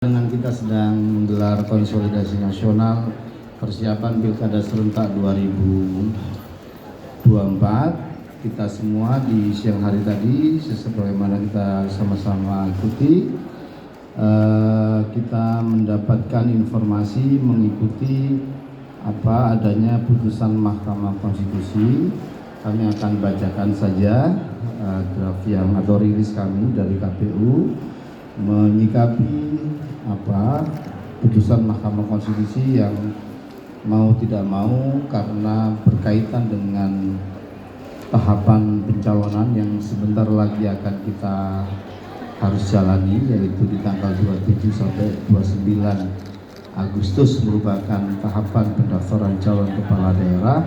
Dengan kita sedang menggelar konsolidasi nasional persiapan Pilkada serentak 2024, kita semua di siang hari tadi sebagaimana kita sama-sama ikuti, kita mendapatkan informasi mengikuti adanya putusan Mahkamah Konstitusi. Kami akan bacakan saja draft yang atau rilis kami dari KPU menyikapi putusan Mahkamah Konstitusi yang mau tidak mau karena berkaitan dengan tahapan pencalonan yang sebentar lagi akan kita harus jalani, yaitu di tanggal 27 sampai 29 Agustus merupakan tahapan pendaftaran calon kepala daerah,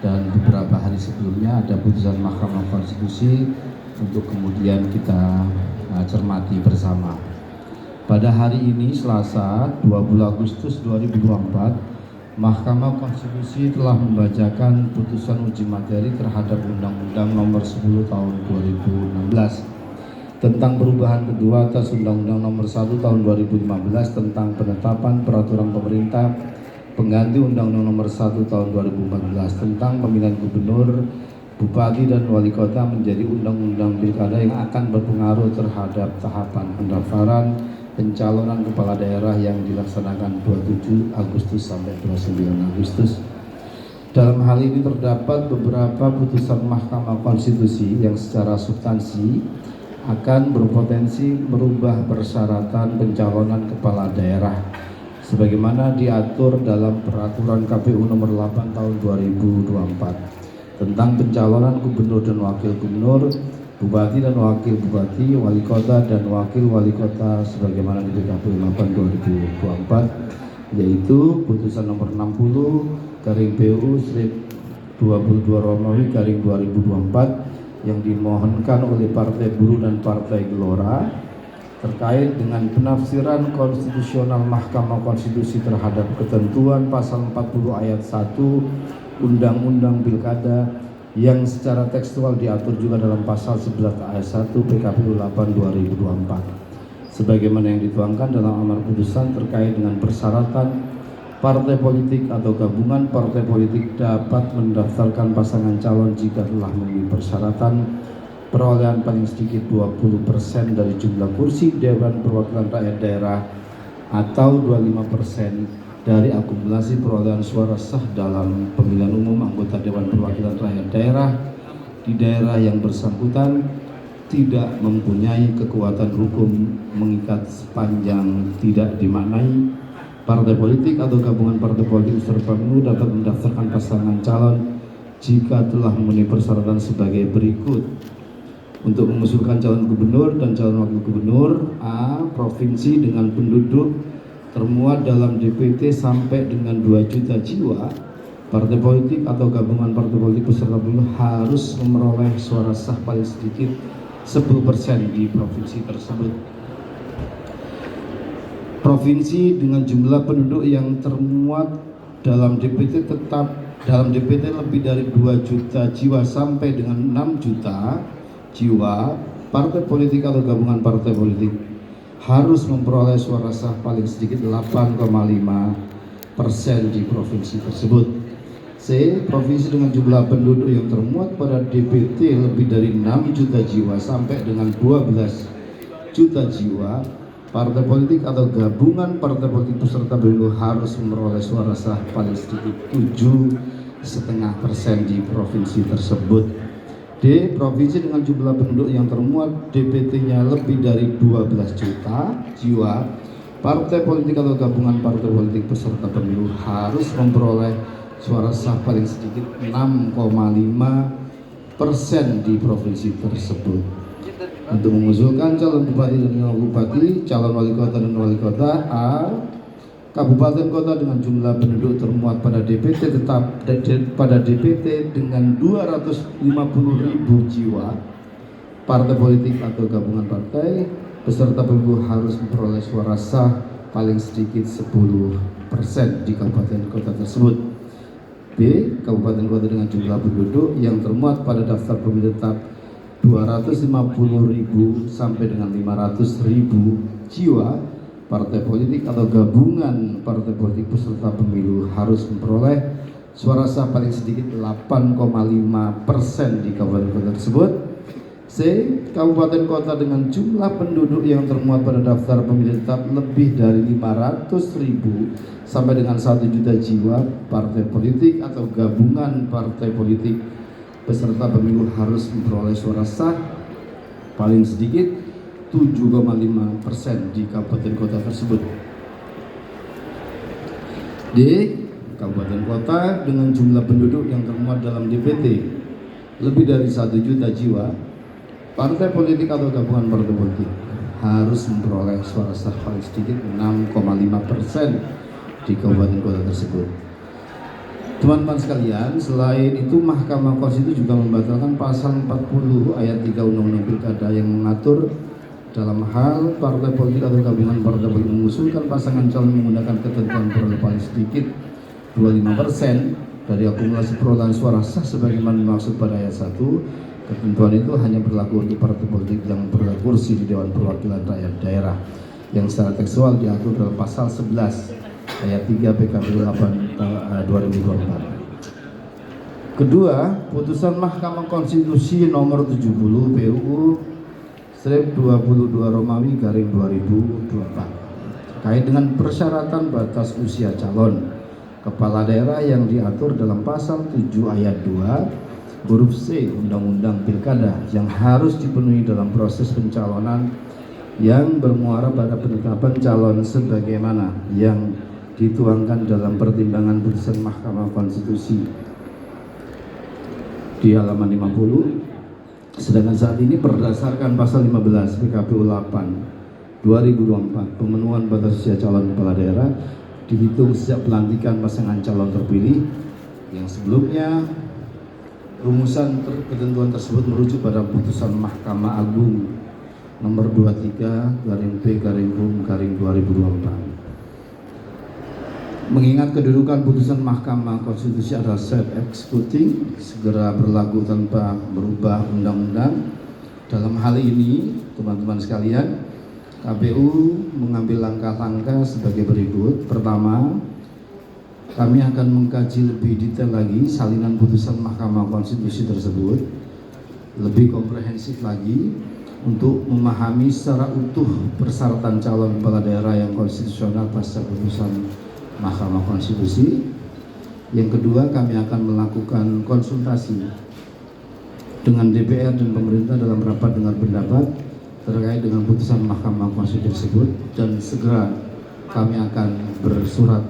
dan beberapa hari sebelumnya ada putusan Mahkamah Konstitusi untuk kemudian kita cermati bersama. Pada hari ini Selasa 20 Agustus 2024, Mahkamah Konstitusi telah membacakan putusan uji materi terhadap Undang-Undang Nomor 10 Tahun 2016 tentang perubahan kedua atas Undang-Undang Nomor 1 Tahun 2015 tentang penetapan peraturan pemerintah pengganti Undang-Undang Nomor 1 Tahun 2014 tentang pemilihan gubernur, bupati dan wali kota menjadi undang-undang pilkada yang akan berpengaruh terhadap tahapan pendaftaran pencalonan kepala daerah yang dilaksanakan 27 Agustus sampai 29 Agustus. Dalam hal ini terdapat beberapa putusan Mahkamah Konstitusi yang secara substansi akan berpotensi merubah persyaratan pencalonan kepala daerah sebagaimana diatur dalam Peraturan KPU Nomor 8 Tahun 2024 tentang pencalonan gubernur dan wakil gubernur, bupati dan wakil bupati, wali kota dan wakil wali kota sebagaimana di PKPU 8 2024, yaitu putusan nomor 60/PU/22/Romawi/2024 yang dimohonkan oleh Partai Buruh dan Partai Gelora terkait dengan penafsiran konstitusional Mahkamah Konstitusi terhadap ketentuan pasal 40 ayat 1 Undang-Undang Pilkada yang secara tekstual diatur juga dalam pasal 11 ayat 1 PKPU 8 2024 sebagaimana yang dituangkan dalam amar putusan terkait dengan persyaratan partai politik atau gabungan partai politik dapat mendaftarkan pasangan calon jika telah memenuhi persyaratan perolehan paling sedikit 20% dari jumlah kursi Dewan Perwakilan Rakyat Daerah atau 25% dari akumulasi perolehan suara sah dalam pemilihan umum anggota Dewan Perwakilan Rakyat Daerah di daerah yang bersangkutan tidak mempunyai kekuatan hukum mengikat sepanjang tidak dimaknai partai politik atau gabungan partai politik serta pemilu dapat mendaftarkan pasangan calon jika telah memenuhi persyaratan sebagai berikut. Untuk mengusulkan calon gubernur dan calon wakil gubernur, A. Provinsi dengan penduduk termuat dalam DPT sampai dengan 2 juta jiwa, partai politik atau gabungan partai politik peserta pemilu harus memperoleh suara sah paling sedikit 10% di provinsi tersebut. Provinsi dengan jumlah penduduk yang termuat dalam DPT tetap dalam DPT lebih dari 2 juta jiwa sampai dengan 6 juta jiwa, partai politik atau gabungan partai politik harus memperoleh suara sah paling sedikit 8,5% di provinsi tersebut. C. Provinsi dengan jumlah penduduk yang termuat pada DPT lebih dari 6 juta jiwa sampai dengan 12 juta jiwa, partai politik atau gabungan partai politik peserta pemilu harus memperoleh suara sah paling sedikit 7,5% di provinsi tersebut. D. Provinsi dengan jumlah penduduk yang termuat DPT-nya lebih dari 12 juta jiwa, partai politik atau gabungan partai politik peserta pemilu harus memperoleh suara sah paling sedikit 6,5% di provinsi tersebut. Untuk mengusulkan calon bupati dan calon bupati, calon wali kota dan wali kota, A. Kabupaten kota dengan jumlah penduduk termuat pada DPT dengan 250.000 jiwa, partai politik atau gabungan partai peserta pemilu harus memperoleh suara sah paling sedikit 10% di kabupaten kota tersebut. B. Kabupaten kota dengan jumlah penduduk yang termuat pada daftar pemilih tetap 250.000 sampai dengan 500.000 jiwa, partai politik atau gabungan partai politik peserta pemilu harus memperoleh suara sah paling sedikit 8,5% di kabupaten kota tersebut. C. Kabupaten kota dengan jumlah penduduk yang termuat pada daftar pemilih tetap lebih dari 500.000 sampai dengan 1 juta jiwa, partai politik atau gabungan partai politik peserta pemilu harus memperoleh suara sah paling sedikit 7,5% di kabupaten kota tersebut. D. Kabupaten kota dengan jumlah penduduk yang termuat dalam DPT lebih dari 1 juta jiwa, partai politik atau gabungan partai politik harus memperoleh suara sah paling sedikit 6,5% di kabupaten kota tersebut. Teman-teman sekalian, selain itu Mahkamah Konstitusi juga membatalkan pasal 40 ayat 3 Undang-Undang Pilkada yang mengatur dalam hal partai politik atau gabungan partai politik mengusulkan pasangan calon menggunakan ketentuan peroleh paling sedikit 25% dari akumulasi perolehan suara sah sebagaimana dimaksud pada ayat 1. Ketentuan itu hanya berlaku untuk partai politik yang memperoleh kursi di Dewan Perwakilan Rakyat Daerah yang secara tekstual diatur dalam pasal 11 ayat 3 PKPU 8 2024. Kedua, putusan Mahkamah Konstitusi nomor 70 PUU 22 Romawi garing 2024 terkait dengan persyaratan batas usia calon kepala daerah yang diatur dalam pasal 7 ayat 2 huruf C Undang-Undang Pilkada yang harus dipenuhi dalam proses pencalonan yang bermuara pada penetapan calon sebagaimana yang dituangkan dalam pertimbangan putusan Mahkamah Konstitusi di halaman 50. Sedangkan saat ini berdasarkan pasal 15 PKPU 8 2024 pemenuhan batas usia calon kepala daerah dihitung sejak pelantikan pasangan calon terpilih yang sebelumnya rumusan ketentuan tersebut merujuk pada putusan Mahkamah Agung nomor 23/P/2024. Mengingat kedudukan putusan Mahkamah Konstitusi adalah self-executing, segera berlaku tanpa berubah undang-undang. Dalam hal ini, teman-teman sekalian, KPU mengambil langkah-langkah sebagai berikut. Pertama, kami akan mengkaji lebih detail lagi salinan putusan Mahkamah Konstitusi tersebut, lebih komprehensif lagi untuk memahami secara utuh persyaratan calon kepala daerah yang konstitusional pasca putusan Mahkamah Konstitusi. Yang kedua, kami akan melakukan konsultasi dengan DPR dan pemerintah dalam rapat dengar pendapat terkait dengan putusan Mahkamah Konstitusi tersebut, dan segera kami akan bersurat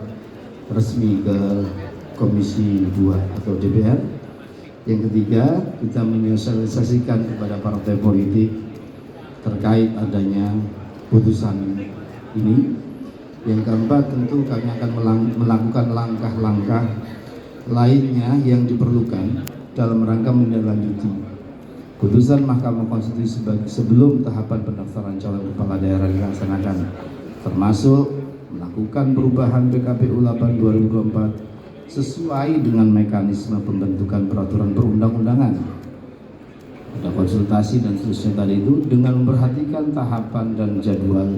resmi ke Komisi 2 atau DPR. Yang ketiga, kita menyosialisasikan kepada partai politik terkait adanya putusan ini. Yang keempat, tentu kami akan melakukan langkah-langkah lainnya yang diperlukan dalam rangka menindaklanjuti putusan Mahkamah Konstitusi sebelum tahapan pendaftaran calon kepala daerah dilaksanakan, termasuk melakukan perubahan PKPU 8 2024 sesuai dengan mekanisme pembentukan peraturan perundang-undangan. Ada konsultasi dan seterusnya tadi itu dengan memperhatikan tahapan dan jadwal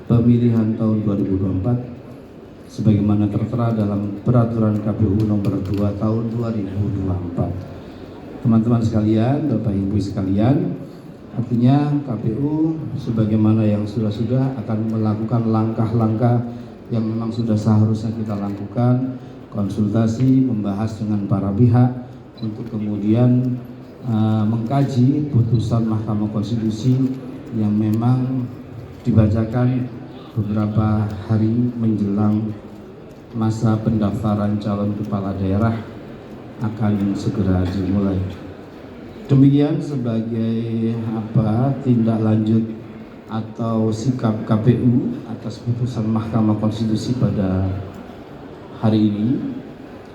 pemilihan tahun 2024 sebagaimana tertera dalam peraturan KPU nomor 2 tahun 2024. Teman-teman sekalian, Bapak Ibu sekalian, artinya KPU sebagaimana yang sudah akan melakukan langkah-langkah yang memang sudah seharusnya kita lakukan, konsultasi, membahas dengan para pihak untuk kemudian mengkaji putusan Mahkamah Konstitusi yang memang dibacakan beberapa hari menjelang masa pendaftaran calon kepala daerah akan segera dimulai. Demikian sebagai tindak lanjut atau sikap KPU atas putusan Mahkamah Konstitusi pada hari ini.